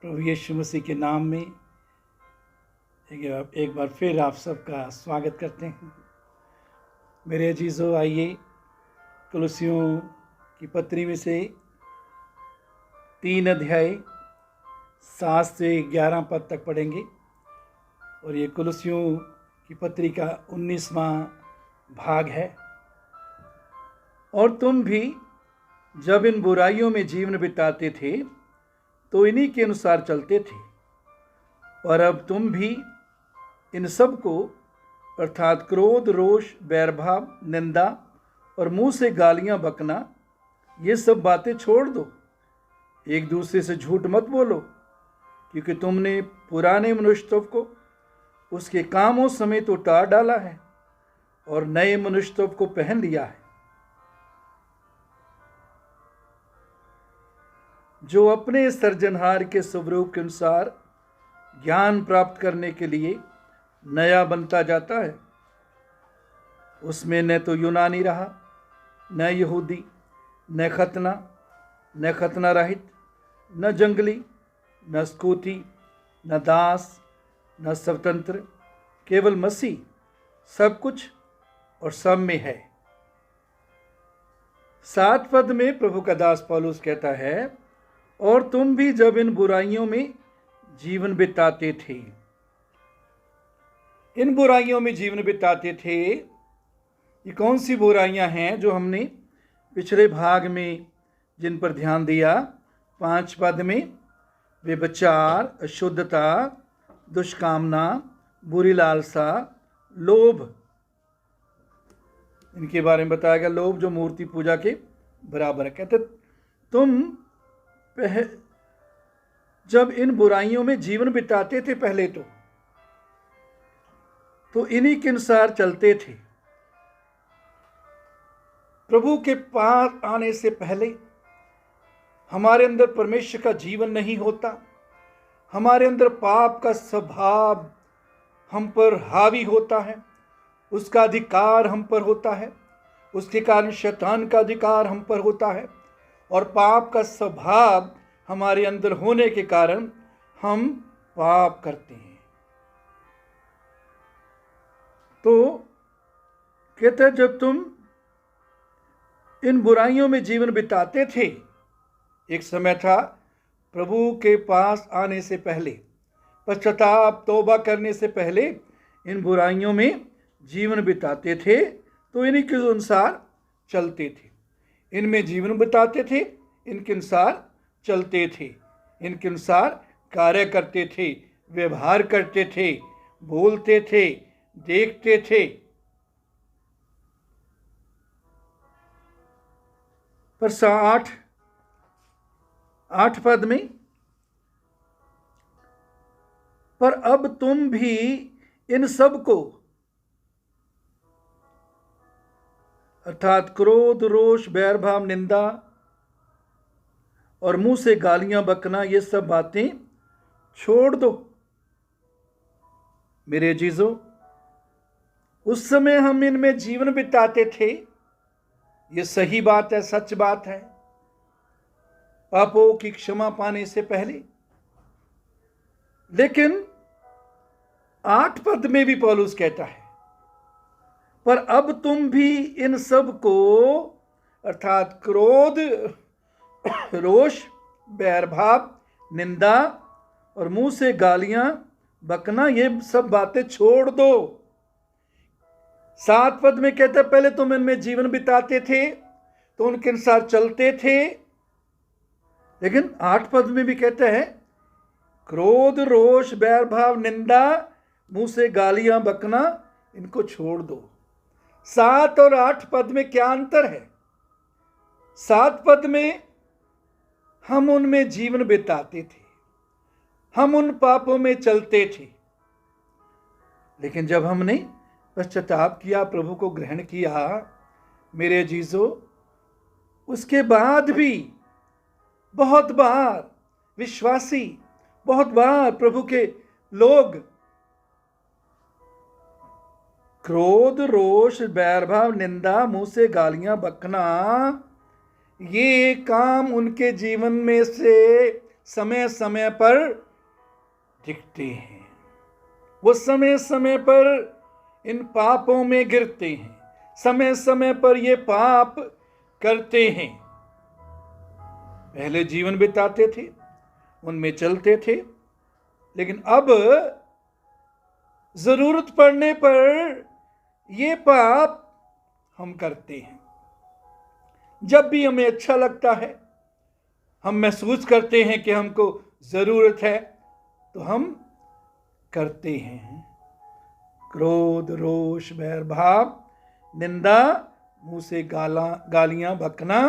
प्रभु यीशु मसीह के नाम में एक बार फिर आप सबका स्वागत करते हैं। मेरे अजीज़ों, आइए कुलुस्सियों की पत्री में से 3 अध्याय 7 से 11 पद तक पढ़ेंगे और ये कुलुस्सियों की पत्री का 19वां भाग है। और तुम भी जब इन बुराइयों में जीवन बिताते थे तो इन्हीं के अनुसार चलते थे, और अब तुम भी इन सब को अर्थात क्रोध, रोष, बैरभाव, निंदा और मुंह से गालियां बकना, ये सब बातें छोड़ दो। एक दूसरे से झूठ मत बोलो, क्योंकि तुमने पुराने मनुष्यत्व को उसके कामों समेत उतार डाला है और नए मनुष्यत्व को पहन लिया है, जो अपने सृजनहार के स्वरूप के अनुसार ज्ञान प्राप्त करने के लिए नया बनता जाता है। उसमें न तो यूनानी रहा, न यहूदी, न खतना रहित, न जंगली, न स्कूती, न दास, न स्वतंत्र, केवल मसीह सब कुछ और सब में है। 7 पद में प्रभु का दास पौलुस कहता है, और तुम भी जब इन बुराइयों में जीवन बिताते थे। इन बुराइयों में जीवन बिताते थे, ये कौन सी बुराइयां हैं जो हमने पिछले भाग में जिन पर ध्यान दिया। 5 पद में व्यभिचार, अशुद्धता, दुष्कामना, बुरी लालसा, लोभ, इनके बारे में बताया गया। लोभ जो मूर्ति पूजा के बराबर है। कहते तुम जब इन बुराइयों में जीवन बिताते थे पहले तो इन्हीं के अनुसार चलते थे। प्रभु के पास आने से पहले हमारे अंदर परमेश्वर का जीवन नहीं होता। हमारे अंदर पाप का स्वभाव हम पर हावी होता है, उसका अधिकार हम पर होता है, उसके कारण शैतान का अधिकार हम पर होता है, और पाप का स्वभाव हमारे अंदर होने के कारण हम पाप करते हैं। तो कहते हैं, जब तुम इन बुराइयों में जीवन बिताते थे, एक समय था प्रभु के पास आने से पहले, पश्चाताप तौबा करने से पहले इन बुराइयों में जीवन बिताते थे, तो इन्हीं के अनुसार चलते थे। इनमें जीवन बिताते थे, इनके अनुसार चलते थे, इनके अनुसार कार्य करते थे, व्यवहार करते थे, बोलते थे, देखते थे। पर 8 पद में, पर अब तुम भी इन सब को अर्थात क्रोध, रोष, बैरभाव, निंदा और मुंह से गालियां बकना, ये सब बातें छोड़ दो। मेरे अजीजों, उस समय हम इनमें जीवन बिताते थे, ये सही बात है, सच बात है, पापों की क्षमा पाने से पहले। लेकिन 8 पद में भी पौलुस कहता है, पर अब तुम भी इन सब को अर्थात क्रोध, रोष, बैरभाव, निंदा और मुंह से गालियां बकना, ये सब बातें छोड़ दो। 7 पद में कहते हैं, पहले तुम इनमें जीवन बिताते थे तो उनके अनुसार चलते थे। लेकिन 8 पद में भी कहते हैं, क्रोध, रोष, बैरभाव, निंदा, मुंह से गालियां बकना, इनको छोड़ दो। 7 और 8 पद में क्या अंतर है? 7 पद में हम उनमें जीवन बिताते थे, हम उन पापों में चलते थे। लेकिन जब हमने पश्चाताप किया, प्रभु को ग्रहण किया, मेरे अजीजों, उसके बाद भी बहुत बार विश्वासी, बहुत बार प्रभु के लोग क्रोध, रोष, बैरभाव, निंदा, मुंह से गालियां बकना, ये काम उनके जीवन में से समय समय पर दिखते हैं, वो समय समय पर इन पापों में गिरते हैं, समय समय पर ये पाप करते हैं। पहले जीवन बिताते थे, उनमें चलते थे, लेकिन अब जरूरत पड़ने पर ये पाप हम करते हैं। जब भी हमें अच्छा लगता है, हम महसूस करते हैं कि हमको जरूरत है, तो हम करते हैं। क्रोध, रोष, बैर भाव, निंदा, मुंह से गालियां बकना,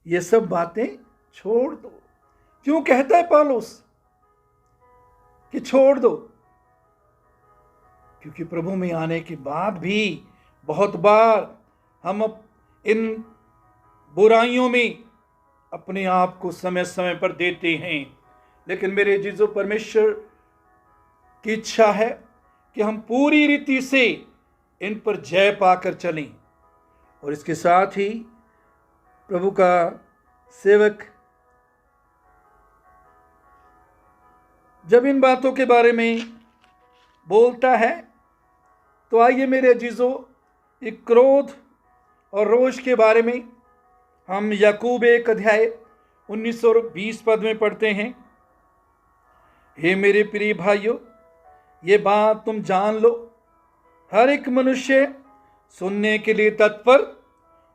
ये सब बातें छोड़ दो। क्यों कहता है पौलुस कि छोड़ दो? क्योंकि प्रभु में आने के बाद भी बहुत बार हम इन बुराइयों में अपने आप को समय समय पर देते हैं। लेकिन मेरे जीजो, परमेश्वर की इच्छा है कि हम पूरी रीति से इन पर जय पाकर चलें। और इसके साथ ही प्रभु का सेवक जब इन बातों के बारे में बोलता है, तो आइए मेरे अजीजों, एक क्रोध और रोष के बारे में हम याकूब 1 अध्याय 19 और 20 पद में पढ़ते हैं। हे मेरे प्रिय भाइयों, ये बात तुम जान लो, हर एक मनुष्य सुनने के लिए तत्पर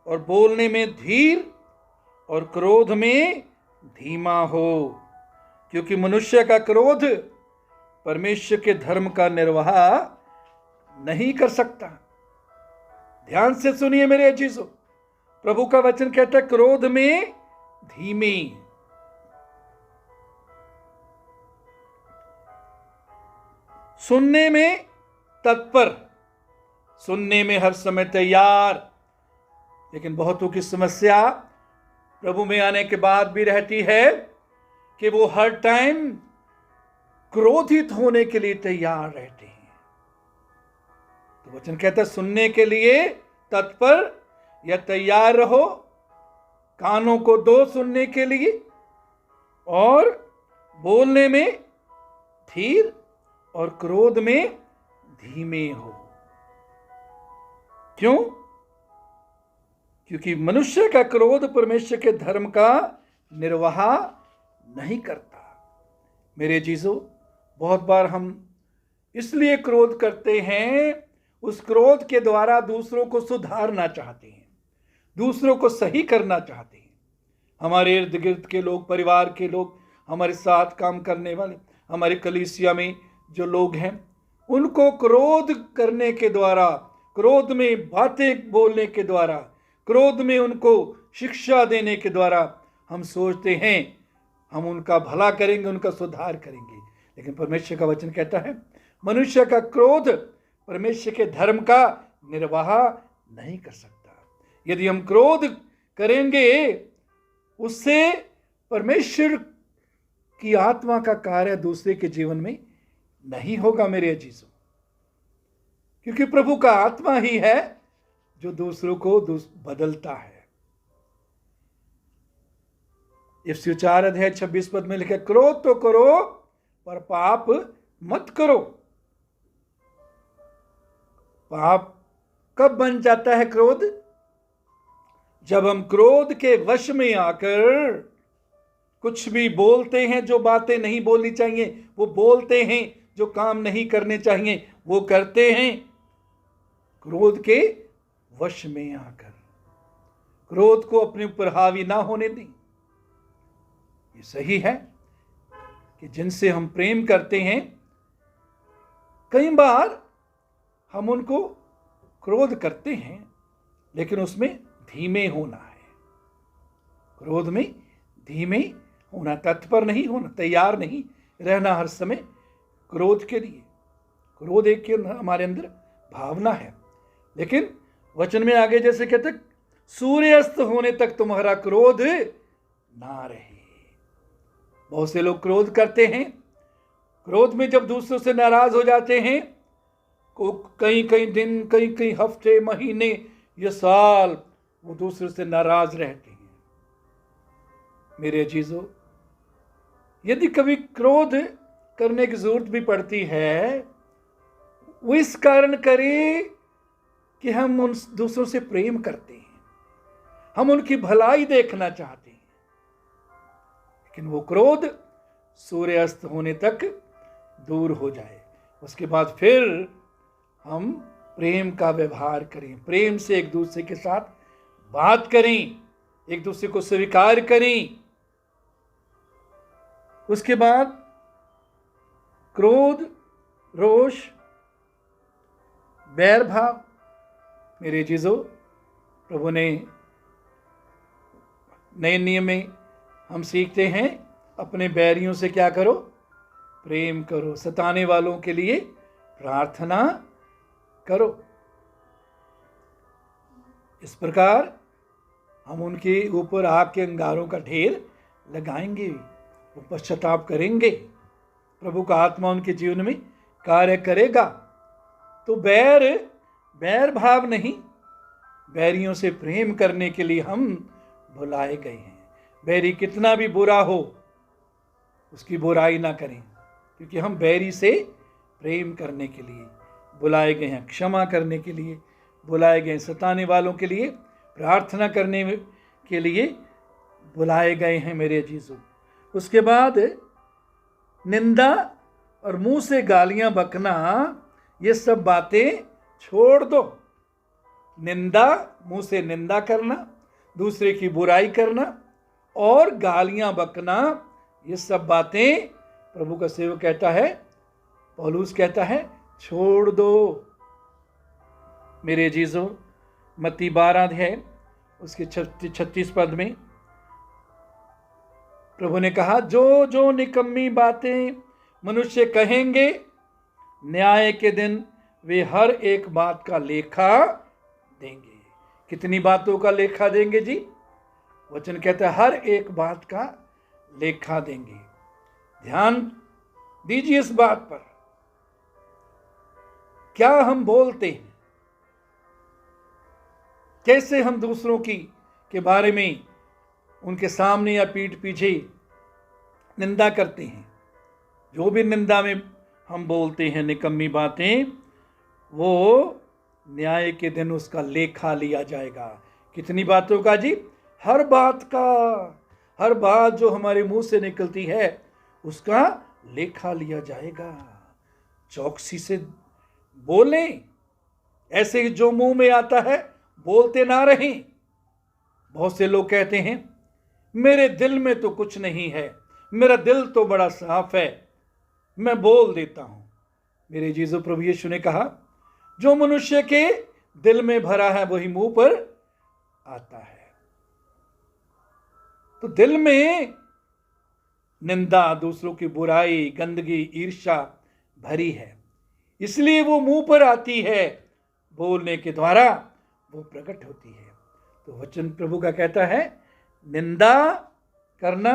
और बोलने में धीर और क्रोध में धीमा हो, क्योंकि मनुष्य का क्रोध परमेश्वर के धर्म का निर्वाह नहीं कर सकता। ध्यान से सुनिए मेरे अजीजों, प्रभु का वचन कहता है क्रोध में धीमे, सुनने में तत्पर, सुनने में हर समय तैयार। लेकिन बहुतों की समस्या प्रभु में आने के बाद भी रहती है कि वो हर टाइम क्रोधित होने के लिए तैयार रहते हैं। तो वचन कहता है सुनने के लिए तत्पर या तैयार रहो, कानों को दो सुनने के लिए, और बोलने में धीर और क्रोध में धीमे हो। क्यों? क्योंकि मनुष्य का क्रोध परमेश्वर के धर्म का निर्वाह नहीं करता। मेरे जीजों, बहुत बार हम इसलिए क्रोध करते हैं, उस क्रोध के द्वारा दूसरों को सुधारना चाहते हैं, दूसरों को सही करना चाहते हैं। हमारे इर्द गिर्द के लोग, परिवार के लोग, हमारे साथ काम करने वाले, हमारे कलीसिया में जो लोग हैं, उनको क्रोध करने के द्वारा, क्रोध में बातें बोलने के द्वारा, क्रोध में उनको शिक्षा देने के द्वारा हम सोचते हैं हम उनका भला करेंगे, उनका सुधार करेंगे। लेकिन परमेश्वर का वचन कहता है मनुष्य का क्रोध परमेश्वर के धर्म का निर्वाह नहीं कर सकता। यदि हम क्रोध करेंगे, उससे परमेश्वर की आत्मा का कार्य दूसरे के जीवन में नहीं होगा मेरे अजीजों, क्योंकि प्रभु का आत्मा ही है जो दूसरों को बदलता है। इफिसियों 4 अध्याय 26 पद में लिखा, क्रोध तो करो पर पाप मत करो। पाप कब बन जाता है क्रोध? जब हम क्रोध के वश में आकर कुछ भी बोलते हैं, जो बातें नहीं बोलनी चाहिए वो बोलते हैं, जो काम नहीं करने चाहिए वो करते हैं। क्रोध के वश में आकर क्रोध को अपने ऊपर हावी ना होने दें। ये सही है कि जिनसे हम प्रेम करते हैं, कई बार हम उनको क्रोध करते हैं, लेकिन उसमें धीमे होना है। क्रोध में धीमे होना, तत्पर नहीं होना, तैयार नहीं रहना हर समय क्रोध के लिए। क्रोध एक हमारे अंदर भावना है, लेकिन वचन में आगे जैसे कहते, सूर्यास्त होने तक तुम्हारा क्रोध ना रहे। बहुत से लोग क्रोध करते हैं, क्रोध में जब दूसरों से नाराज हो जाते हैं, कई कई दिन, कई कई हफ्ते, महीने या साल वो दूसरों से नाराज रहते हैं। मेरे अजीजों, यदि कभी क्रोध करने की जरूरत भी पड़ती है, वो इस कारण करे कि हम उन दूसरों से प्रेम करते हैं, हम उनकी भलाई देखना चाहते हैं। लेकिन वो क्रोध सूर्यास्त होने तक दूर हो जाए, उसके बाद फिर हम प्रेम का व्यवहार करें, प्रेम से एक दूसरे के साथ बात करें, एक दूसरे को स्वीकार करें। उसके बाद क्रोध, रोष, बैर भाव, मेरे चीजों, प्रभु ने नए नियम में हम सीखते हैं, अपने बैरियों से क्या करो? प्रेम करो, सताने वालों के लिए प्रार्थना करो। इस प्रकार हम उनके ऊपर आग के अंगारों का ढेर लगाएंगे, वो पश्चाताप करेंगे, प्रभु का आत्मा उनके जीवन में कार्य करेगा। तो बैर भाव नहीं, बैरियों से प्रेम करने के लिए हम बुलाए गए हैं। बैरी कितना भी बुरा हो, उसकी बुराई ना करें, क्योंकि हम बैरी से प्रेम करने के लिए बुलाए गए हैं, क्षमा करने के लिए बुलाए गए, सताने वालों के लिए प्रार्थना करने के लिए बुलाए गए हैं मेरे अजीजों। उसके बाद निंदा और मुंह से गालियां बकना, ये सब बातें छोड़ दो। निंदा, मुंह से निंदा करना, दूसरे की बुराई करना और गालियां बकना, ये सब बातें प्रभु का सेवक कहता है, पौलुस कहता है, छोड़ दो मेरे अजीजों। मत्ती 12 अध्याय उसके 36 पद में प्रभु ने कहा, जो जो निकम्मी बातें मनुष्य कहेंगे, न्याय के दिन वे हर एक बात का लेखा देंगे। कितनी बातों का लेखा देंगे जी? वचन कहता है हर एक बात का लेखा देंगे। ध्यान दीजिए इस बात पर, क्या हम बोलते हैं, कैसे हम दूसरों के बारे में उनके सामने या पीठ पीछे निंदा करते हैं। जो भी निंदा में हम बोलते हैं निकम्मी बातें, वो न्याय के दिन उसका लेखा लिया जाएगा। कितनी बातों का जी? हर बात का, हर बात जो हमारे मुंह से निकलती है उसका लेखा लिया जाएगा। चौकसी से बोलें, ऐसे जो मुंह में आता है बोलते ना रहें। बहुत से लोग कहते हैं मेरे दिल में तो कुछ नहीं है, मेरा दिल तो बड़ा साफ है, मैं बोल देता हूं। मेरे जीसस प्रभु यीशु ने कहा, जो मनुष्य के दिल में भरा है वही मुंह पर आता है। तो दिल में निंदा, दूसरों की बुराई, गंदगी, ईर्ष्या भरी है, इसलिए वो मुंह पर आती है, बोलने के द्वारा वो प्रकट होती है। तो वचन प्रभु का कहता है, निंदा करना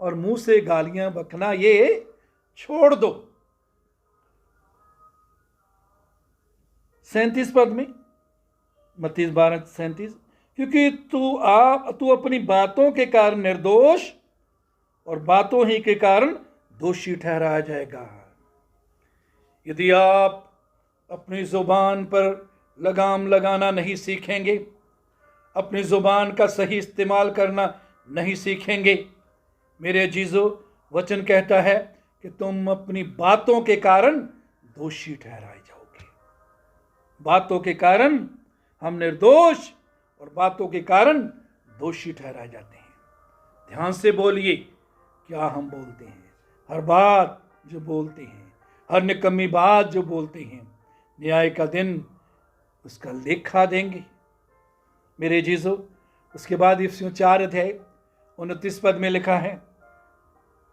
और मुंह से गालियां बकना ये छोड़ दो। 37 पद में, मत्ती 12:37, क्योंकि तू अपनी बातों के कारण निर्दोष और बातों ही के कारण दोषी ठहराया जाएगा। यदि आप अपनी जुबान पर लगाम लगाना नहीं सीखेंगे, अपनी जुबान का सही इस्तेमाल करना नहीं सीखेंगे, मेरे अजीजों, वचन कहता है कि तुम अपनी बातों के कारण दोषी ठहराए जाओगे। बातों के कारण हम निर्दोष और बातों के कारण दोषी ठहराए जाते हैं। ध्यान से बोलिए, क्या हम बोलते हैं? हर बात जो बोलते हैं, हर निकम्मी बात जो बोलते हैं, न्याय का दिन उसका लेखा देंगे मेरे जीजो। उसके बाद इफिसियों 4 अध्याय 29 पद में लिखा है,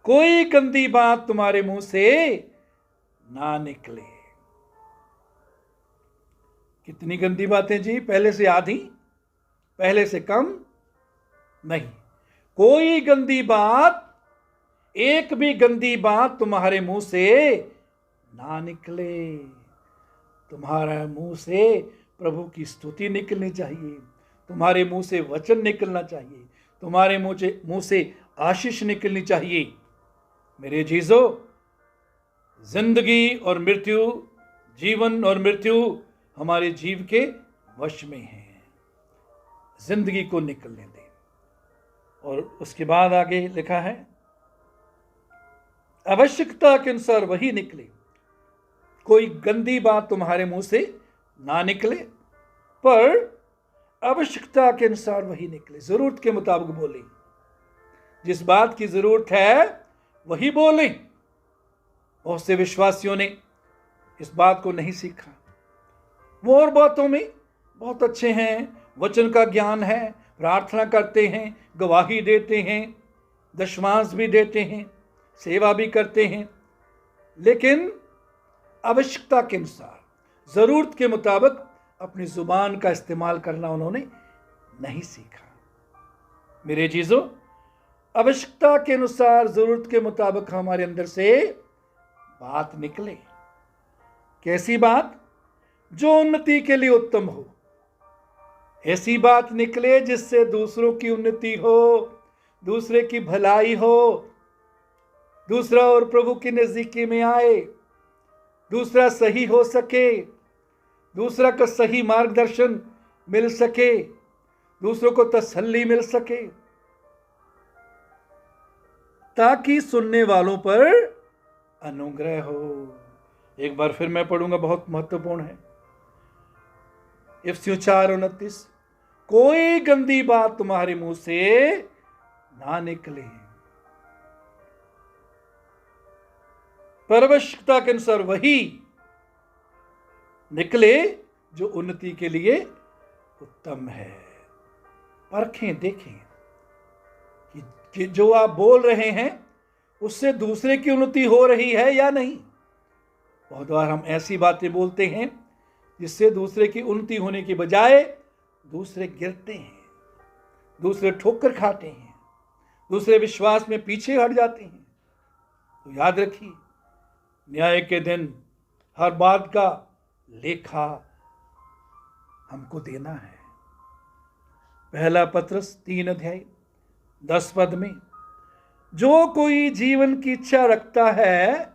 कोई गंदी बात तुम्हारे मुंह से ना निकले। कितनी गंदी बातें जी? पहले से आधी, पहले से कम नहीं। कोई गंदी बात, एक भी गंदी बात तुम्हारे मुंह से ना निकले। तुम्हारे मुंह से प्रभु की स्तुति निकलनी चाहिए, तुम्हारे मुंह से वचन निकलना चाहिए, तुम्हारे मुंह से आशीष निकलनी चाहिए। मेरे जीजो, जिंदगी और मृत्यु, जीवन और मृत्यु हमारे जीव के वश में है। जिंदगी को निकलने दें। और उसके बाद आगे लिखा है, आवश्यकता के अनुसार वही निकले। कोई गंदी बात तुम्हारे मुंह से ना निकले, पर आवश्यकता के अनुसार वही निकले। जरूरत के मुताबिक बोले। जिस बात की जरूरत है वही बोले। बहुत से विश्वासियों ने इस बात को नहीं सीखा। वो और बातों में बहुत अच्छे हैं, वचन का ज्ञान है, प्रार्थना करते हैं, गवाही देते हैं, दशमांश भी देते हैं, सेवा भी करते हैं, लेकिन आवश्यकता के अनुसार, जरूरत के मुताबिक अपनी जुबान का इस्तेमाल करना उन्होंने नहीं सीखा। मेरे चीजों, आवश्यकता के अनुसार, जरूरत के मुताबिक हमारे अंदर से बात निकले। कैसी बात? जो उन्नति के लिए उत्तम हो। ऐसी बात निकले जिससे दूसरों की उन्नति हो, दूसरे की भलाई हो, दूसरा और प्रभु की नजदीकी में आए, दूसरा सही हो सके, दूसरा का सही मार्गदर्शन मिल सके, दूसरों को तसल्ली मिल सके, ताकि सुनने वालों पर अनुग्रह हो। एक बार फिर मैं पढ़ूंगा, बहुत महत्वपूर्ण है। इफिसियों 4:29, कोई गंदी बात तुम्हारे मुंह से ना निकले, पर आवश्यकता के अनुसार वही निकले जो उन्नति के लिए उत्तम है। परखें, देखें कि जो आप बोल रहे हैं उससे दूसरे की उन्नति हो रही है या नहीं। बहुत बार हम ऐसी बातें बोलते हैं जिससे दूसरे की उन्नति होने की बजाय दूसरे गिरते हैं, दूसरे ठोकर खाते हैं, दूसरे विश्वास में पीछे हट जाते हैं। तो याद रखिए, न्याय के दिन हर बात का लेखा हमको देना है। पहला पत्रस 3:10 में, जो कोई जीवन की इच्छा रखता है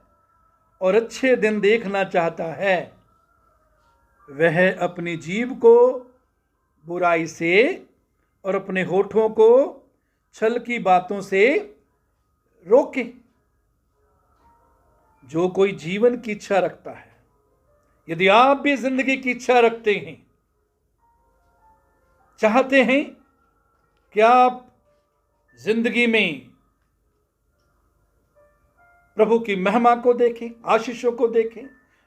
और अच्छे दिन देखना चाहता है, वह अपनी जीभ को बुराई से और अपने होठों को छल की बातों से रोके। जो कोई जीवन की इच्छा रखता है, यदि आप भी जिंदगी की इच्छा रखते हैं, चाहते हैं कि आप जिंदगी में प्रभु की महिमा को देखें, आशीषों को देखें,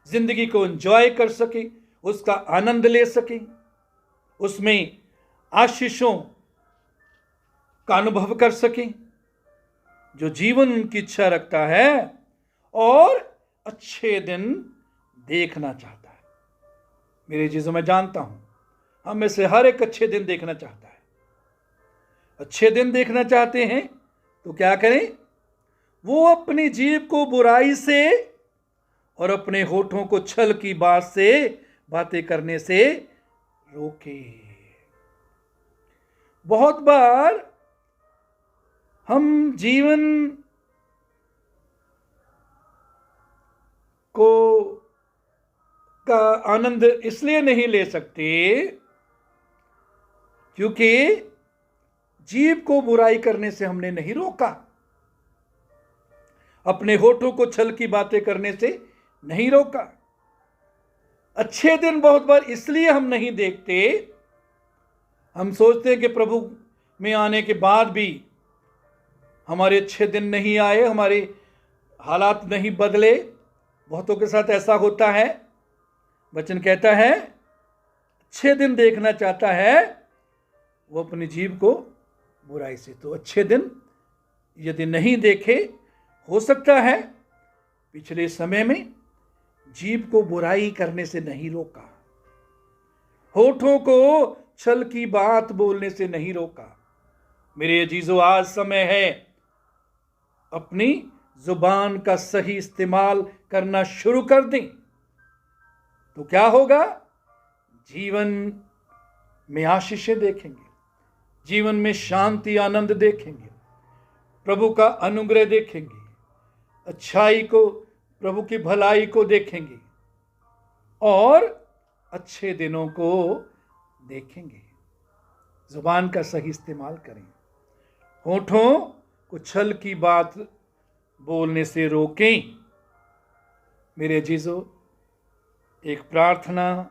जिंदगी को एंजॉय कर सकें, उसका आनंद ले सकें, उसमें आशीषों का अनुभव कर सकें, जो जीवन की इच्छा रखता है और अच्छे दिन देखना चाहता है। मेरे चीजों में जानता हूं, हम में से हर एक अच्छे दिन देखना चाहता है। अच्छे दिन देखना चाहते हैं तो क्या करें? वो अपनी जीभ को बुराई से और अपने होठों को छल की बात से, बातें करने से रोके। बहुत बार हम जीवन को का आनंद इसलिए नहीं ले सकते क्योंकि जीभ को बुराई करने से हमने नहीं रोका, अपने होठों को छल की बातें करने से नहीं रोका। अच्छे दिन बहुत बार इसलिए हम नहीं देखते, हम सोचते हैं कि प्रभु में आने के बाद भी हमारे अच्छे दिन नहीं आए, हमारे हालात नहीं बदले। बहुतों के साथ ऐसा होता है। वचन कहता है, अच्छे दिन देखना चाहता है वो अपनी जीभ को बुराई से। तो अच्छे दिन यदि नहीं देखे, हो सकता है पिछले समय में जीभ को बुराई करने से नहीं रोका, होठों को छल की बात बोलने से नहीं रोका। मेरे अजीजों, आज समय है अपनी जुबान का सही इस्तेमाल करना शुरू कर दें, तो क्या होगा? जीवन में आशीषें देखेंगे, जीवन में शांति आनंद देखेंगे, प्रभु का अनुग्रह देखेंगे, अच्छाई को, प्रभु की भलाई को देखेंगे और अच्छे दिनों को देखेंगे। जुबान का सही इस्तेमाल करें, होठों को छल की बात बोलने से रोकें। मेरे अजीजों, एक प्रार्थना,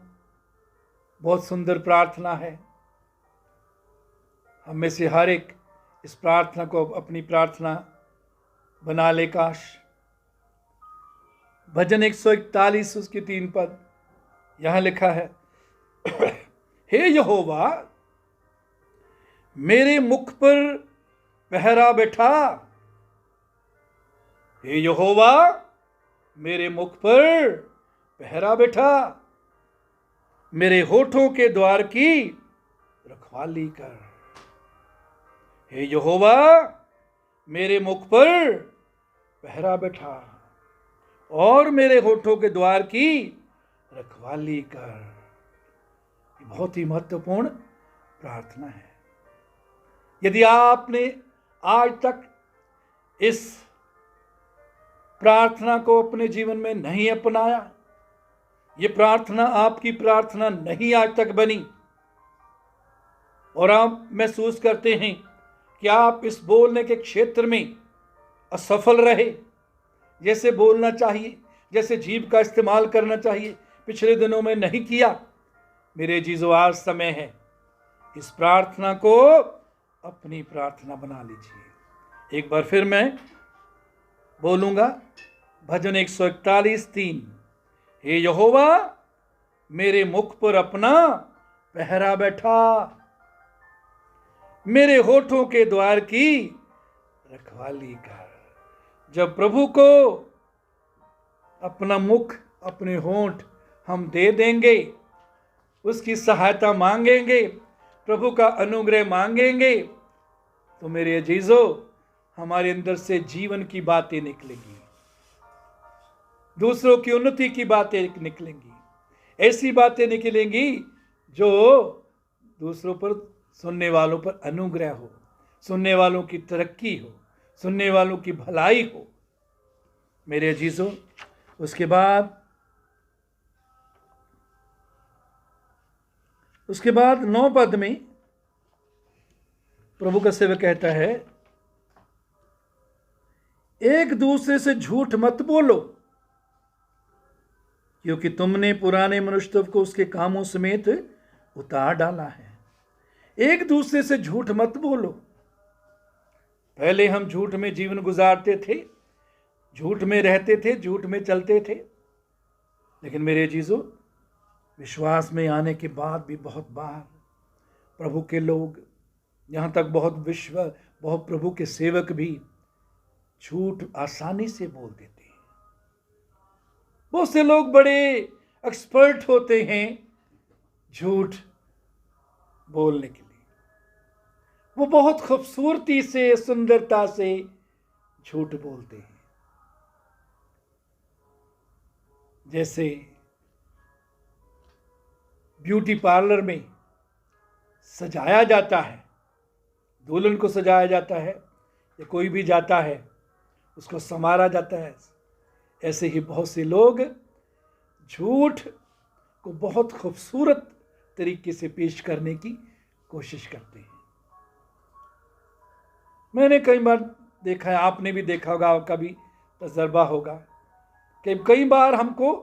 बहुत सुंदर प्रार्थना है। हम में से हर एक इस प्रार्थना को अपनी प्रार्थना बना ले काश। भजन 141 उसके 3 पद, यहां लिखा है, हे यहोवा मेरे मुख पर पहरा बैठा। हे यहोवा मेरे मुख पर पहरा बैठा, मेरे होठों के द्वार की रखवाली कर। हे यहोवा मेरे मुख पर पहरा बैठा और मेरे होठों के द्वार की रखवाली कर। ये बहुत ही महत्वपूर्ण प्रार्थना है। यदि आपने आज तक इस प्रार्थना को अपने जीवन में नहीं अपनाया, ये प्रार्थना आपकी प्रार्थना नहीं आज तक बनी, और आप महसूस करते हैं कि आप इस बोलने के क्षेत्र में असफल रहे, जैसे बोलना चाहिए, जैसे जीभ का इस्तेमाल करना चाहिए, पिछले दिनों में नहीं किया, मेरे जीजो आज समय है इस प्रार्थना को अपनी प्रार्थना बना लीजिए। एक बार फिर मैं बोलूंगा, भजन 141:3, हे यहोवा मेरे मुख पर अपना पहरा बैठा, मेरे होठों के द्वार की रखवाली कर। जब प्रभु को अपना मुख, अपने होंठ हम दे देंगे, उसकी सहायता मांगेंगे, प्रभु का अनुग्रह मांगेंगे, तो मेरे अजीजों हमारे अंदर से जीवन की बातें निकलेंगी, दूसरों की उन्नति की बातें निकलेंगी, ऐसी बातें निकलेंगी जो दूसरों पर, सुनने वालों पर अनुग्रह हो, सुनने वालों की तरक्की हो, सुनने वालों की भलाई हो। मेरे अजीजों, उसके बाद 9 पद में प्रभु का सेवक कहता है, एक दूसरे से झूठ मत बोलो, क्योंकि तुमने पुराने मनुष्य को उसके कामों समेत उतार डाला है। एक दूसरे से झूठ मत बोलो। पहले हम झूठ में जीवन गुजारते थे, झूठ में रहते थे, झूठ में चलते थे, लेकिन मेरे जीजों विश्वास में आने के बाद भी बहुत बार प्रभु के लोग, यहाँ तक बहुत प्रभु के सेवक भी झूठ आसानी से बोल देते हैं। बहुत से लोग बड़े एक्सपर्ट होते हैं झूठ बोलने के लिए, वो बहुत खूबसूरती से, सुंदरता से झूठ बोलते हैं। जैसे ब्यूटी पार्लर में सजाया जाता है, दुल्हन को सजाया जाता है, या कोई भी जाता है उसको संवारा जाता है, ऐसे ही बहुत से लोग झूठ को बहुत खूबसूरत तरीके से पेश करने की कोशिश करते हैं। मैंने कई बार देखा है, आपने भी देखा होगा, आपका भी तजर्बा होगा कि कई बार हमको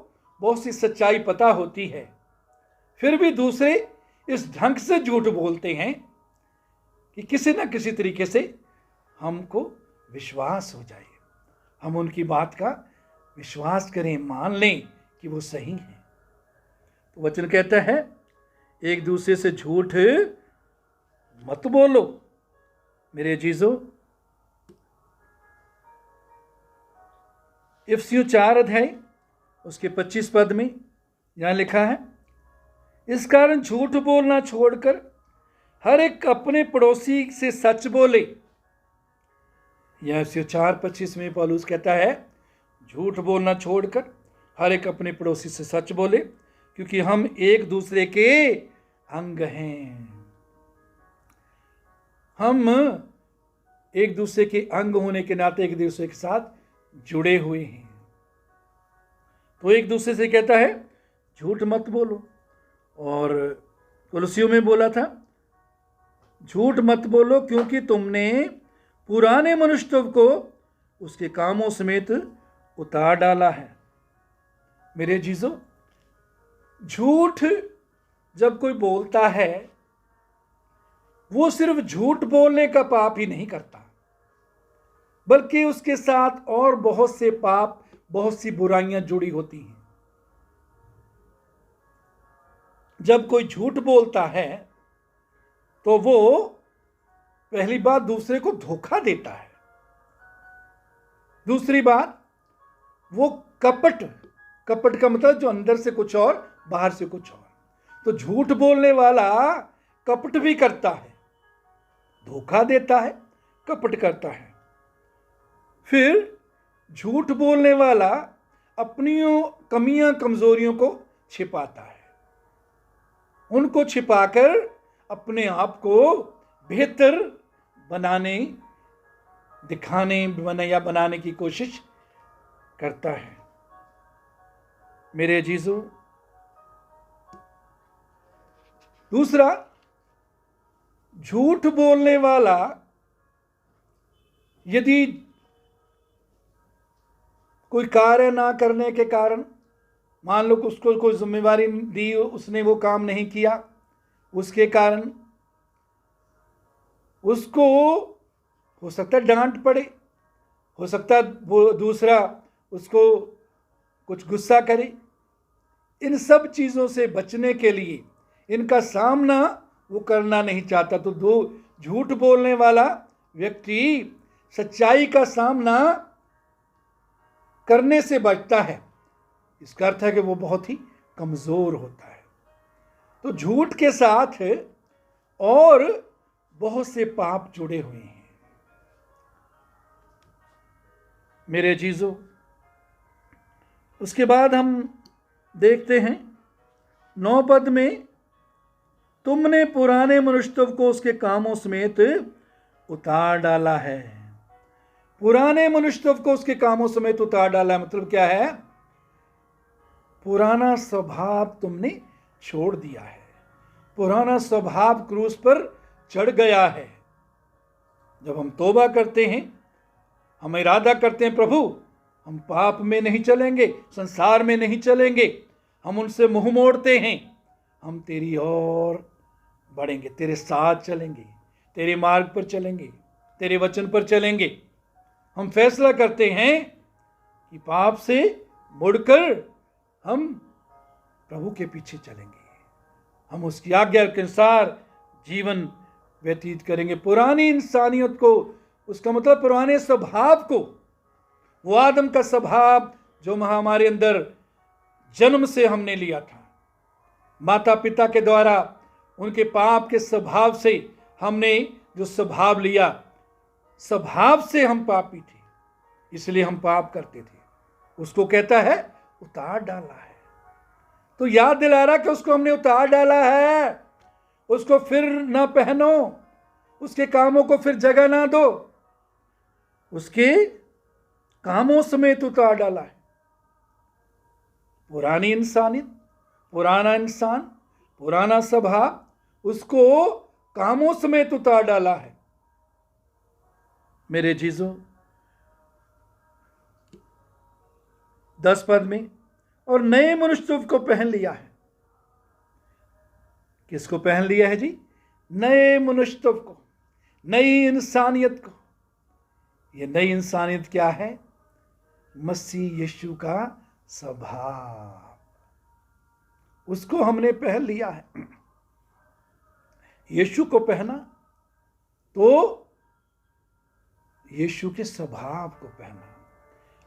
बहुत सी सच्चाई पता होती है, फिर भी दूसरे इस ढंग से झूठ बोलते हैं कि किसी न किसी तरीके से हमको विश्वास हो जाए, हम उनकी बात का विश्वास करें, मान लें कि वो सही है। तो वचन कहता है, एक दूसरे से झूठ मत बोलो। मेरे जीजो, इफिसियों 4 अध्याय उसके 25 पद में यहां लिखा है, इस कारण झूठ बोलना छोड़कर हर एक अपने पड़ोसी से सच बोले। यह इफिसियों 4:25 में पौलुस कहता है, झूठ बोलना छोड़कर हर एक अपने पड़ोसी से सच बोले, क्योंकि हम एक दूसरे के अंग हैं। हम एक दूसरे के अंग होने के नाते एक दूसरे के साथ जुड़े हुए हैं। तो एक दूसरे से कहता है झूठ मत बोलो, और कुलसियों में बोला था झूठ मत बोलो क्योंकि तुमने पुराने मनुष्य को उसके कामों समेत उतार डाला है। मेरे जीजो, झूठ जब कोई बोलता है वो सिर्फ झूठ बोलने का पाप ही नहीं करता, बल्कि उसके साथ और बहुत से पाप, बहुत सी बुराइयां जुड़ी होती हैं। जब कोई झूठ बोलता है तो वो पहली बात दूसरे को धोखा देता है, दूसरी बात वो कपट का मतलब जो अंदर से कुछ और बाहर से कुछ और। तो झूठ बोलने वाला कपट भी करता है, धोखा देता है, कपट करता है। फिर झूठ बोलने वाला अपनी कमियां कमजोरियों को छिपाता है, उनको छिपाकर अपने आप को बेहतर बनाने की कोशिश करता है। मेरे अजीजों, दूसरा, झूठ बोलने वाला यदि कोई कार्य ना करने के कारण, मान लो कि उसको कोई जिम्मेवारी दी, उसने वो काम नहीं किया, उसके कारण उसको हो सकता है डांट पड़े, हो सकता है वो दूसरा उसको कुछ गुस्सा करे। इन सब चीज़ों से बचने के लिए, इनका सामना वो करना नहीं चाहता, तो झूठ बोलने वाला व्यक्ति सच्चाई का सामना करने से बचता है। इसका अर्थ है कि वो बहुत ही कमज़ोर होता है। तो झूठ के साथ और बहुत से पाप जुड़े हुए हैं। मेरे अजीजों, उसके बाद हम देखते हैं 9 पद में, तुमने पुराने मनुष्य को उसके कामों समेत उतार डाला है। पुराने मनुष्य को उसके कामों समेत उतार डाला है मतलब क्या है? पुराना स्वभाव तुमने छोड़ दिया है, पुराना स्वभाव क्रूस पर चढ़ गया है। जब हम तौबा करते हैं, हम इरादा करते हैं प्रभु हम पाप में नहीं चलेंगे, संसार में नहीं चलेंगे, हम उनसे मुंह मोड़ते हैं, हम तेरी ओर बढ़ेंगे, तेरे साथ चलेंगे, तेरे मार्ग पर चलेंगे, तेरे वचन पर चलेंगे। हम फैसला करते हैं कि पाप से मुड़कर हम प्रभु के पीछे चलेंगे, हम उसकी आज्ञा के अनुसार जीवन व्यतीत करेंगे। पुरानी इंसानियत को, उसका मतलब पुराने स्वभाव को, वो आदम का स्वभाव जो हमारे अंदर जन्म से हमने लिया था, माता पिता के द्वारा उनके पाप के स्वभाव से हमने जो स्वभाव लिया, स्वभाव से हम पापी थे, इसलिए हम पाप करते थे, उसको कहता है उतार डाला है। तो याद दिला रहा कि उसको हमने उतार डाला है, उसको फिर ना पहनो, उसके कामों को फिर जगह ना दो, उसके कामों समेत उतार डाला है। पुरानी इंसानियत, पुराना इंसान, पुराना स्वभाव, उसको कामों समेत उतार डाला है। मेरे जीजों, 10 पद में, और नए मनुष्य को पहन लिया है। किसको पहन लिया है जी? नए मनुष्य को, नई इंसानियत को। ये नई इंसानियत क्या है? मसीह यीशु का स्वभाव, उसको हमने पहन लिया है। यीशु को पहना तो यीशु के स्वभाव को पहना।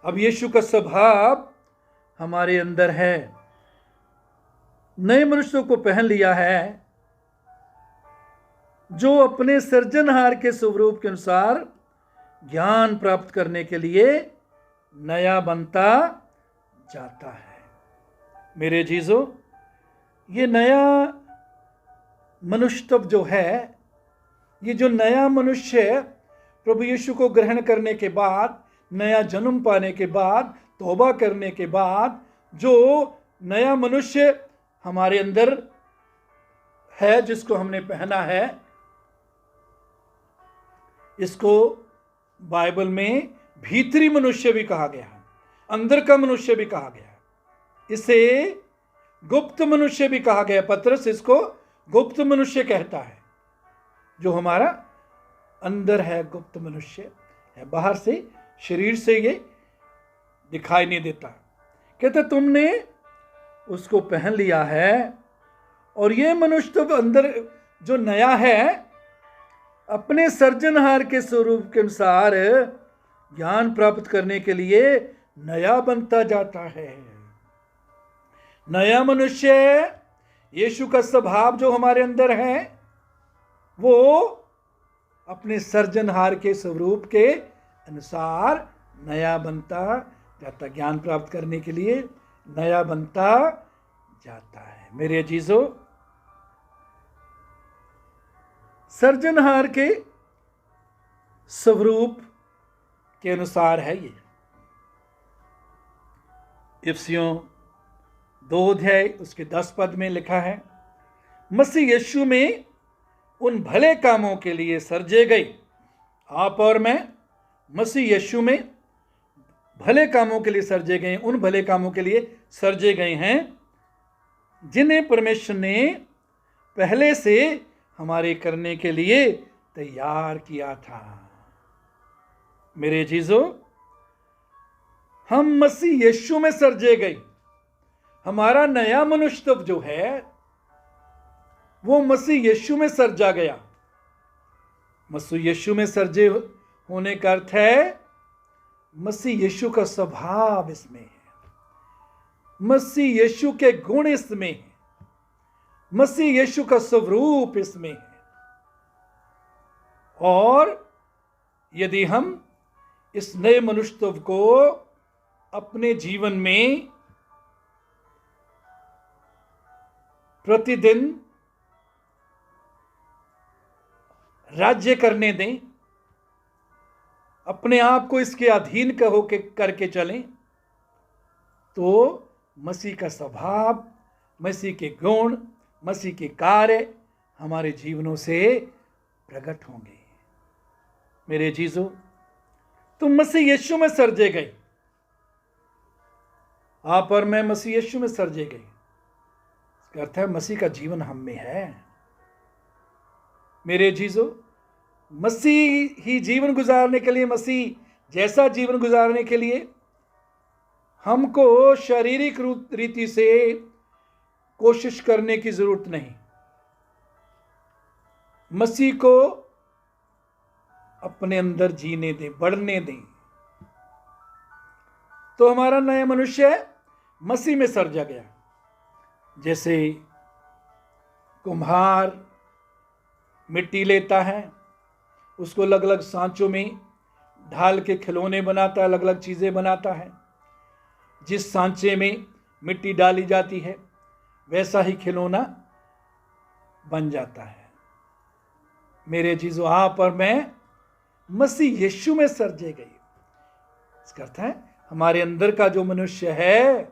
अब यीशु का स्वभाव हमारे अंदर है। नए मनुष्यों को पहन लिया है जो अपने सृजनहार के स्वरूप के अनुसार ज्ञान प्राप्त करने के लिए नया बनता जाता है। मेरे जीजों, ये नया मनुष्य जो है, ये जो नया मनुष्य है, प्रभु यीशु को ग्रहण करने के बाद, नया जन्म पाने के बाद, तौबा करने के बाद जो नया मनुष्य हमारे अंदर है, जिसको हमने पहना है, इसको बाइबल में भीतरी मनुष्य भी कहा गया है, अंदर का मनुष्य भी कहा गया है, इसे गुप्त मनुष्य भी कहा गया। पतरस इसको गुप्त मनुष्य कहता है, जो हमारा अंदर है, गुप्त मनुष्य है, बाहर से शरीर से ये दिखाई नहीं देता। कहते तुमने उसको पहन लिया है, और ये मनुष्य तो अंदर जो नया है, अपने सर्जनहार के स्वरूप के अनुसार ज्ञान प्राप्त करने के लिए नया बनता जाता है। नया मनुष्य, यीशु का स्वभाव जो हमारे अंदर है, वो अपने सर्जनहार के स्वरूप के अनुसार नया बनता जाता, ज्ञान प्राप्त करने के लिए नया बनता जाता है। मेरे अजीजों, सर्जनहार के स्वरूप के अनुसार है ये। इफिसियों 2 अध्याय उसके 10 पद में लिखा है, मसीह यीशु में उन भले कामों के लिए सर्जे गए। आप और मैं मसीह यीशु में भले कामों के लिए सर्जे गए, उन भले कामों के लिए सर्जे गए हैं जिन्हें परमेश्वर ने पहले से हमारे करने के लिए तैयार किया था। मेरे अजीजों, हम मसीह यीशु में सर्जे गए। हमारा नया मनुष्य जो है वो मसीह यीशु में सर्जा गया। मसीह यीशु में सर्जे होने का अर्थ है मसीह यीशु का स्वभाव इसमें है, मसीह यीशु के गुण इसमें है, मसीह यीशु का स्वरूप इसमें है। और यदि हम इस नए मनुष्यत्व को अपने जीवन में प्रतिदिन राज्य करने दें, अपने आप को इसके अधीन करके चलें, तो मसीह का स्वभाव, मसीह के गुण, मसीह के कार्य हमारे जीवनों से प्रकट होंगे। मेरे जीजों, तुम मसीह यीशु में सर्जे गए। आप और मैं मसीह यीशु में सर्जे गए। इसका अर्थ है मसीह का जीवन हम में है। मेरे जीजों, मसीह ही जीवन गुजारने के लिए, मसीह जैसा जीवन गुजारने के लिए हमको शारीरिक रीति से कोशिश करने की जरूरत नहीं। मसीह को अपने अंदर जीने दें, बढ़ने दें, तो हमारा नया मनुष्य मसीह में सर्जा गया। जैसे कुम्हार मिट्टी लेता है, उसको अलग अलग सांचों में ढाल के खिलौने बनाता है, अलग अलग चीज़ें बनाता है। जिस सांचे में मिट्टी डाली जाती है वैसा ही खिलौना बन जाता है। मेरे जीजों, आप और मैं मसीह यीशु में सर्जे गए। इसका अर्थ है हमारे अंदर का जो मनुष्य है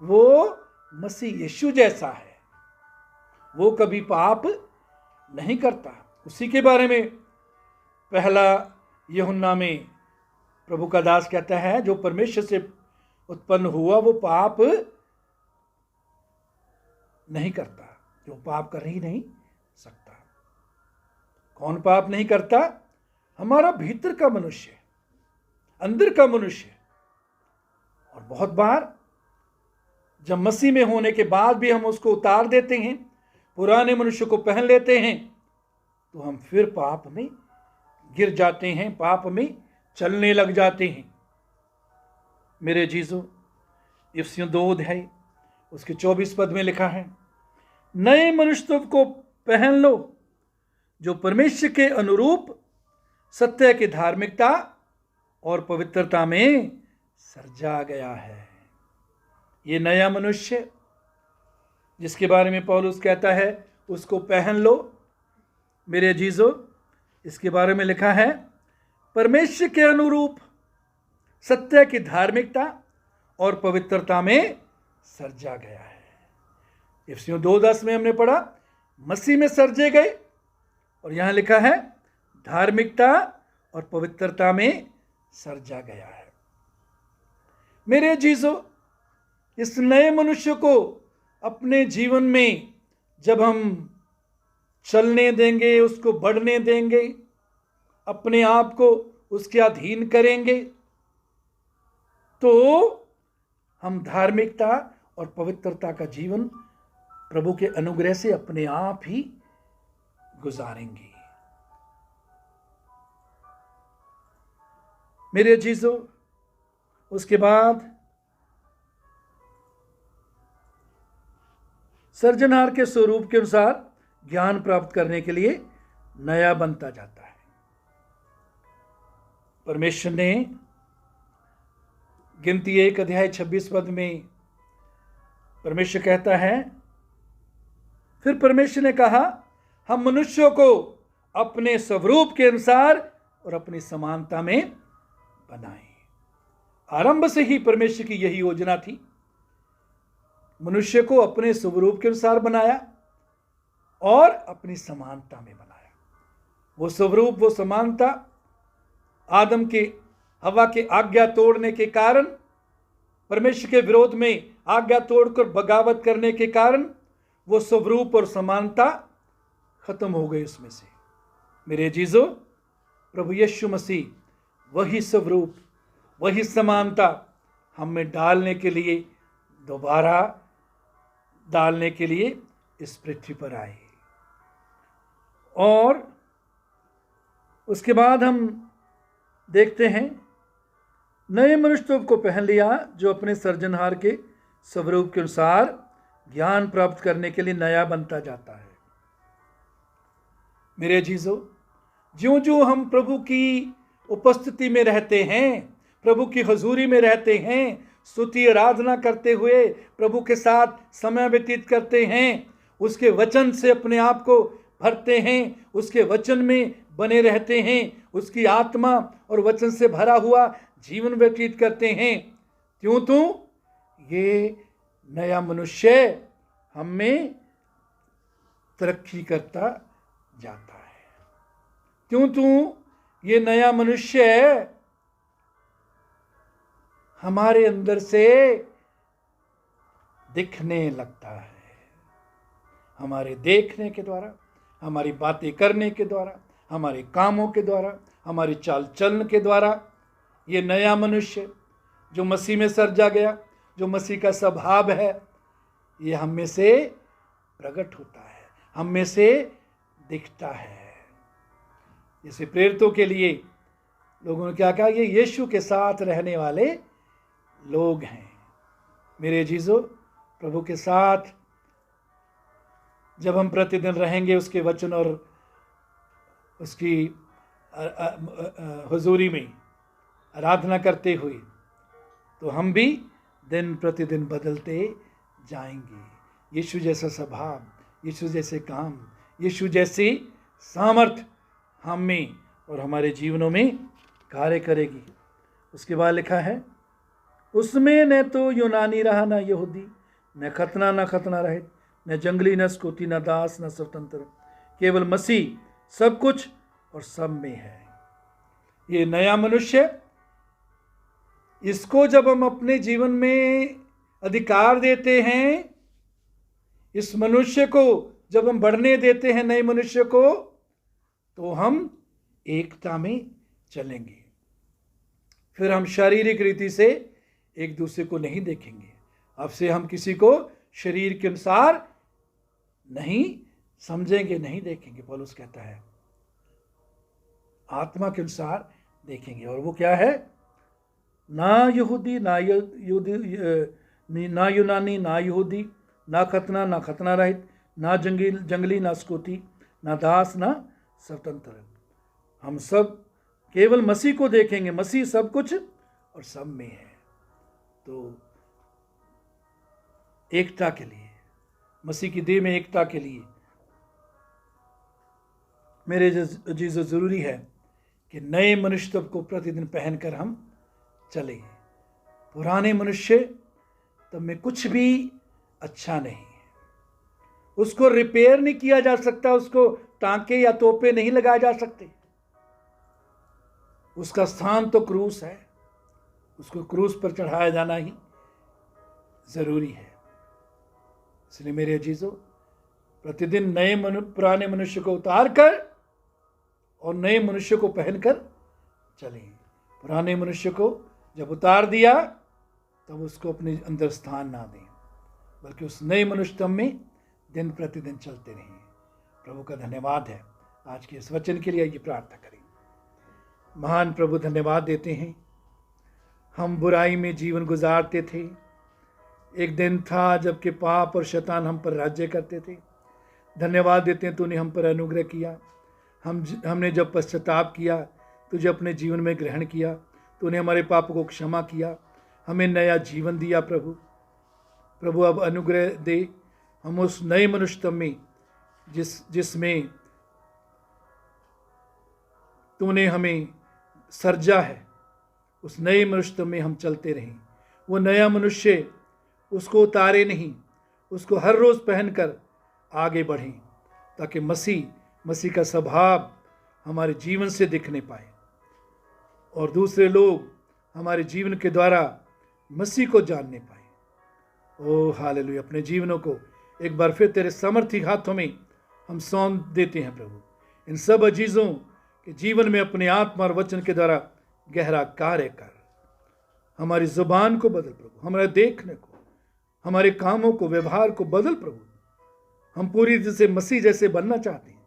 वो मसीह यीशु जैसा है, वो कभी पाप नहीं करता। उसी के बारे में पहला यूहन्ना में प्रभु का दास कहता है, जो परमेश्वर से उत्पन्न हुआ वो पाप नहीं करता, जो पाप कर ही नहीं सकता। कौन पाप नहीं करता? हमारा भीतर का मनुष्य, अंदर का मनुष्य। और बहुत बार जब मसीह में होने के बाद भी हम उसको उतार देते हैं, पुराने मनुष्य को पहन लेते हैं, तो हम फिर पाप में गिर जाते हैं, पाप में चलने लग जाते हैं। मेरे जीजों, इफिसियों 2 अध्याय उसके 24 पद में लिखा है, नए मनुष्यत्व को पहन लो जो परमेश्वर के अनुरूप सत्य की धार्मिकता और पवित्रता में सर्जा गया है। ये नया मनुष्य जिसके बारे में पौलुस कहता है उसको पहन लो। मेरे अजीजों, इसके बारे में लिखा है, परमेश्वर के अनुरूप सत्य की धार्मिकता और पवित्रता में सृजा गया है। इफिसियों 2:10 में हमने पढ़ा मसीह में सृजे गए, और यहां लिखा है धार्मिकता और पवित्रता में सृजा गया है। मेरे जीजो, इस नए मनुष्य को अपने जीवन में जब हम चलने देंगे, उसको बढ़ने देंगे, अपने आप को उसके अधीन करेंगे, तो हम धार्मिकता और पवित्रता का जीवन प्रभु के अनुग्रह से अपने आप ही गुजारेंगे। मेरे जीजो, उसके बाद सृजनहार के स्वरूप के अनुसार ज्ञान प्राप्त करने के लिए नया बनता जाता है। परमेश्वर ने गिनती 1:26 में परमेश्वर कहता है, फिर परमेश्वर ने कहा, हम मनुष्यों को अपने स्वरूप के अनुसार और अपनी समानता में बनाएं। आरंभ से ही परमेश्वर की यही योजना थी, मनुष्य को अपने स्वरूप के अनुसार बनाया और अपनी समानता में बनाया। वो स्वरूप, वो समानता आदम के हवा के आज्ञा तोड़ने के कारण, परमेश्वर के विरोध में आज्ञा तोड़कर बगावत करने के कारण वो स्वरूप और समानता खत्म हो गई उसमें से। मेरे जीजो, प्रभु यीशु मसीह वही स्वरूप, वही समानता हम में डालने के लिए, दोबारा डालने के लिए इस पृथ्वी पर आए। और उसके बाद हम देखते हैं, नए मनुष्य को पहन लिया जो अपने सृजनहार के स्वरूप के अनुसार ज्ञान प्राप्त करने के लिए नया बनता जाता है। मेरे जीजो, ज्यों ज्यों हम प्रभु की उपस्थिति में रहते हैं, प्रभु की हजूरी में रहते हैं, स्तुति आराधना करते हुए प्रभु के साथ समय व्यतीत करते हैं, उसके वचन से अपने आप को भरते हैं, उसके वचन में बने रहते हैं, उसकी आत्मा और वचन से भरा हुआ जीवन व्यतीत करते हैं, त्यों तो ये नया मनुष्य हम में तरक्की करता जाता है। त्यों तो ये नया मनुष्य हमारे अंदर से दिखने लगता है। हमारे देखने के द्वारा, हमारी बातें करने के द्वारा, हमारे कामों के द्वारा, हमारी चाल चलन के द्वारा, ये नया मनुष्य जो मसीह में सृजा गया, जो मसीह का स्वभाव है, ये हम में से प्रकट होता है, हम में से दिखता है। जैसे प्रेरितों के लिए लोगों ने क्या कहा, ये यीशु के साथ रहने वाले लोग हैं। मेरे जीजो, प्रभु के साथ जब हम प्रतिदिन रहेंगे उसके वचन और उसकी हुजूरी में आराधना करते हुए, तो हम भी दिन प्रतिदिन बदलते जाएंगे। यीशु जैसा स्वभाव, यीशु जैसे काम, यीशु जैसी सामर्थ हम में और हमारे जीवनों में कार्य करेगी। उसके बाद लिखा है, उसमें न तो यूनानी रहा न यहूदी, न खतना रहित, न जंगली न स्कूती, न दास न स्वतंत्र, केवल मसीह सब कुछ और सब में है। ये नया मनुष्य, इसको जब हम अपने जीवन में अधिकार देते हैं, इस मनुष्य को जब हम बढ़ने देते हैं, नए मनुष्य को, तो हम एकता में चलेंगे। फिर हम शारीरिक रीति से एक दूसरे को नहीं देखेंगे। अब से हम किसी को शरीर के अनुसार नहीं समझेंगे, नहीं देखेंगे। पौलुस कहता है आत्मा के अनुसार देखेंगे। और वो क्या है, ना यहूदी ना यूनानी ना यहूदी, ना खतना रहित, ना जंगली ना स्कूती, ना दास ना स्वतंत्र, हम सब केवल मसीह को देखेंगे। मसीह सब कुछ और सब में है। तो एकता के लिए, मसीह की देह में एकता के लिए मेरे अजीज़ों, ज़रूरी है कि नए मनुष्य को प्रतिदिन पहनकर हम चलें। पुराने मनुष्य तब में कुछ भी अच्छा नहीं है, उसको रिपेयर नहीं किया जा सकता, उसको टांके या तोपे नहीं लगाए जा सकते। उसका स्थान तो क्रूस है, उसको क्रूस पर चढ़ाया जाना ही जरूरी है। इसलिए मेरे अजीजों, प्रतिदिन पुराने मनुष्य को उतार कर और नए मनुष्य को पहनकर चलें। पुराने मनुष्य को जब उतार दिया तब उसको अपने अंदर स्थान ना दें, बल्कि उस नए मनुष्यत्व में दिन प्रतिदिन चलते रहें। प्रभु का धन्यवाद है आज के इस वचन के लिए। आइए प्रार्थना करें। महान प्रभु, धन्यवाद देते हैं। हम बुराई में जीवन गुजारते थे। एक दिन था जबकि पाप और शैतान हम पर राज्य करते थे। धन्यवाद देते हैं, तूने हम पर अनुग्रह किया। हमने जब पश्चाताप किया, तुझे अपने जीवन में ग्रहण किया, तूने हमारे पापों को क्षमा किया, हमें नया जीवन दिया। प्रभु अब अनुग्रह दे, हम उस नए मनुष्यत्व में जिसमें तूने हमें सर्जा है, उस नए मनुष्यत्व में हम चलते रहें। वो नया मनुष्य, उसको उतारे नहीं, उसको हर रोज़ पहनकर आगे बढ़ें, ताकि मसीह का स्वभाव हमारे जीवन से दिखने पाए और दूसरे लोग हमारे जीवन के द्वारा मसीह को जानने पाए। ओ हालेलुया। अपने जीवनों को एक बार फिर तेरे सामर्थी हाथों में हम सौंप देते हैं। प्रभु, इन सब अजीज़ों के जीवन में अपने आत्मा और वचन के द्वारा गहरा कार्य कर। हमारी जुबान को बदल प्रभु, हमारे देखने को, हमारे कामों को, व्यवहार को बदल प्रभु। हम पूरी तरह से मसीह जैसे बनना चाहते हैं,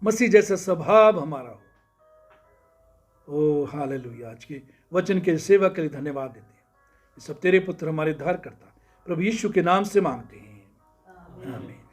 मसीह जैसा स्वभाव हमारा हो। ओ हालेलुया। आज के वचन के सेवा के लिए धन्यवाद देते हैं। ये सब तेरे पुत्र हमारे उद्धारकर्ता प्रभु यीशु के नाम से मांगते हैं, आमीन।